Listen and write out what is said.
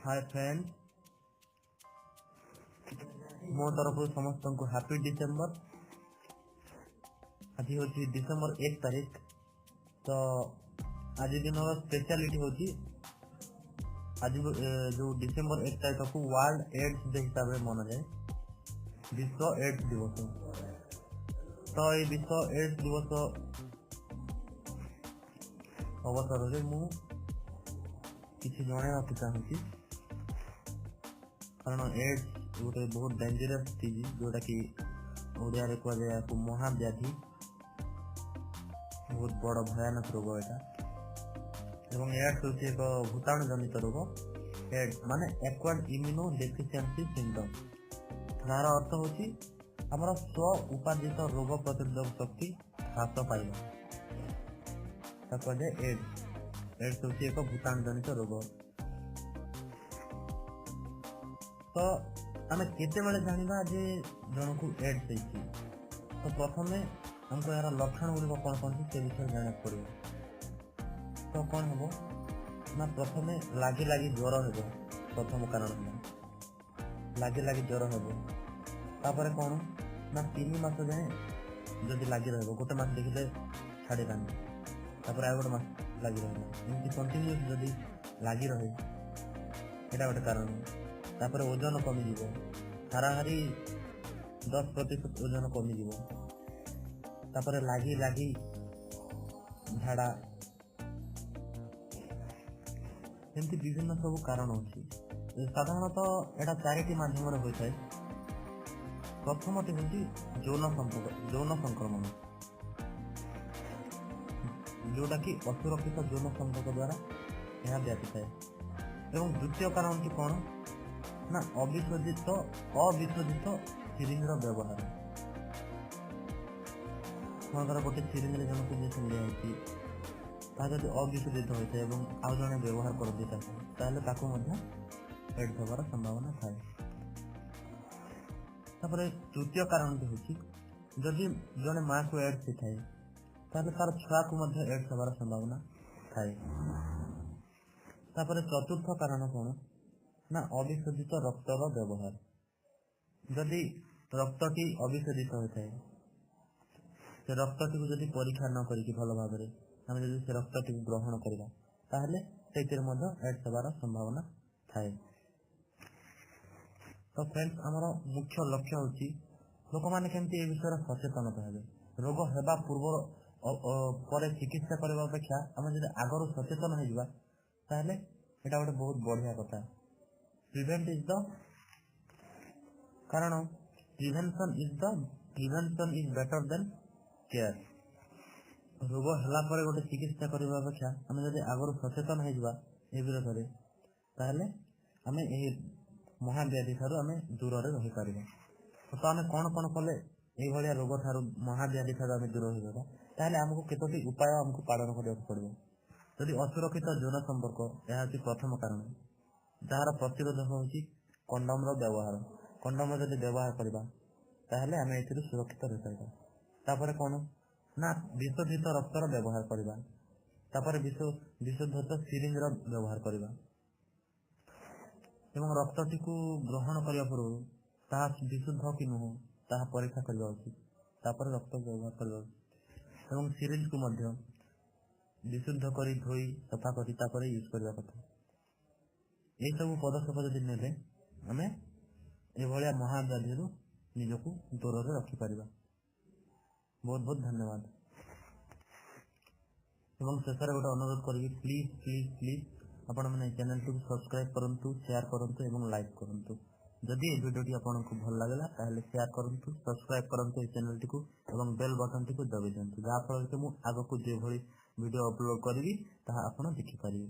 Hi friends, मो तरफ समस्त को हैप्पी डिसेंबर। आज हूँ डिसेंबर 1 तारीख। तो आज दिन स्पेशलिटी हूँ आज जो डिसेंबर 1 तारीख को वर्ल्ड एड्स डे हिसाब से मना जाए, विश्व एड्स दिवस। तो ये विश्व एड्स दिवस अवसर में मु किसी जनवाक चाहूँगी, कारण एड्स गोटे बहुत डेंजरस चीज जोटा कि ओडिया रे कह जाए आपको महाव्याधि, बहुत बड़ भयानक रोग एटा। एवं एड्स हूँ एक भूताणु जनित रोग। एड्स माने एक्वायर्ड इम्यूनो डेफिशिएंसी सिंड्रोम। यार अर्थ होची हमर स्व उपार्जित रोग प्रतिरोधक शक्ति ह्रास पाइबा, एड्स। एड्स हूँ एक भूताणु जनित रोग। तो आम केते बेले जानिबा जे जन को एड्स होइछि। तो प्रथम हमको यार लक्षण गुड़िक कौन कौन से विषय जाना पड़े। तो कौन हम ना प्रथम लगी लगी ज्वर हो, प्रथम कारण है लगी लगी ज्वर हो। तापर कौन ना 3 मास जाए जदि लगी रह, गोटे मास देखिले छाड़ानी, तापर आ गोटे मास लगी रहा, एमती कंटिन्यूस जदि लगी रहे यहाँ गोटे कारण। तापर ओजन कमी, हाराहारी 10% ओजन कमी। तापर लगी लगी झाड़ा, एमती विभिन्न सब कारण होची। साधारणतः एटा 4टी माध्यम होता है। प्रथमटी हूँ यौन संक्रमण, जोटा कि असुरक्षित यौन संपर्क द्वारा यह व्यापी है। एवं द्वितीय कारण की कौन ना अविशोधित सिरिंज व्यवहार। मनकर गोटे सिरिंज जन को इंजेक्शन दिखाई जब अविशोधित होता है आउ जड़े व्यवहार करते एड्स हबार संभावना थाए। तृतीय कारण हूँ जदि जड़े माँ को एड्स होता है तार छुआ को एड्स हबार संभावना थाए। चतुर्थ कारण कौन ना अविशोधित रक्तर व्यवहार। जदि रक्तटी अविशोधित होता है, से रक्तटी को जदि परीक्षा न करी भल भाव में आम जब से रक्तटी ग्रहण करवा ताहले एड्स हबार संभावना थाए। तो फ्रेंड्स, आमर मुख्य लक्ष्य हूँ लोक मैंने केमती ए विषय सचेतन हे। रोग हेबा पूर्व पर चिकित्सा करने अपेक्षा आम जब आगर सचेतन हो ताहले एटा गोटे बहुत बढ़िया कथा। प्रिवेंट इज द कारण prevention is better than care. रोग हला पर गोटे चिकित्सा करने अपेक्षा आम जब आगर सचेतन हो विरोध में ताहले आम ए महाव्याधि ठारू आम दूर रही पार। तो आम कौन कौन कले ये रोग ठारू महाव्याधि ठारू आम दूर रही ताहले आमको केतोटी उपाय आमको पालन करने पड़ो। यदि असुरक्षित यौन संपर्क यह प्रथम कारण, जार प्रतिरोधक हूँ कंडोम व्यवहार। कंडोम जब व्यवहार करवा ताहले आम ए सुरक्षित रही पार। तापर कौन ना विशोधित रक्तर व्यवहार करवा, तापर विशोधित सिरिंज व्यवहार करवा एवं रक्तटी को ग्रहण करने पूर्व ता विशुद्ध कि नुह ता परीक्षा करवा उचित। तापर रक्त व्यवहार करवा उचित एवं सिरिंज को मध्य विशुद्ध करी धोई सफा करी तापर यूज करवा कथा। यही सब पदक्षेप जब ने आम ये महाव्याधि निजक दूर रखिपर। बहुत बहुत धन्यवाद। एवं शेष गोटे अनुरोध करी प्लीज प्लीज प्लीज आपण मैंने चैनल को सब्सक्राइब करूँ, शेयर करूँ एवं लाइक करूँ। जदि ये वीडियो आपको भल लगे ताहले शेयर करूँ, सब्सक्राइब करूँ इस चैनल टी एवं बेल बटन टी दबी दिंतु, जहाँफल से मुझे आग को जो वीडियो अपलोड करी देखिपारे।